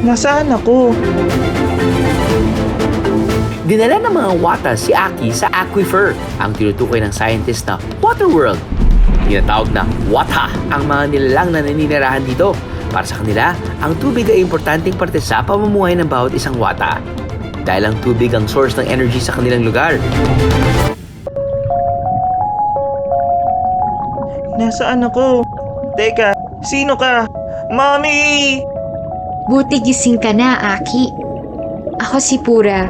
Nasaan ako? Dinala ng mga wata si Aki sa aquifer, ang tinutukoy ng scientist na water world. Tinatawag na wata ang mga nilalang na naninirahan dito. Para sa kanila, ang tubig ay importanteng parte sa pamumuhay ng bawat isang wata. Dahil ang tubig ang source ng energy sa kanilang lugar. Nasaan ako? Teka, sino ka? Mommy! Buti gising ka na, Aki. Ako si Pura.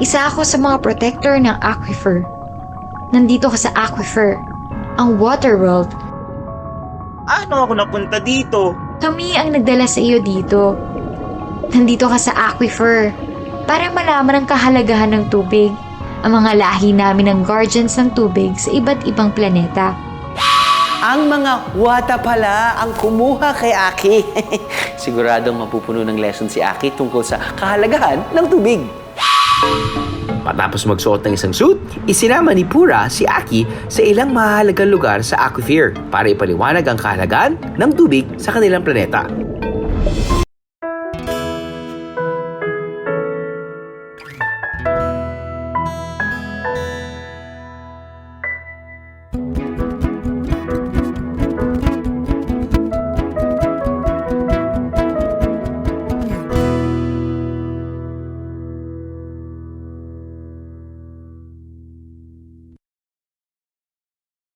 Isa ako sa mga protector ng aquifer. Nandito ka sa aquifer, ang water world. Ano ako napunta dito? Kami ang nagdala sa iyo dito. Nandito ka sa aquifer para malaman ang kahalagahan ng tubig. Ang mga lahi namin ng guardians ng tubig sa iba't ibang planeta. Ang mga wata pala ang kumuha kay Aki. Siguradong mapupuno ng lesson si Aki tungkol sa kahalagahan ng tubig. Matapos magsuot ng isang suit, isinama ni Pura si Aki sa ilang mahalagang lugar sa aquifer para ipaliwanag ang kahalagahan ng tubig sa kanilang planeta.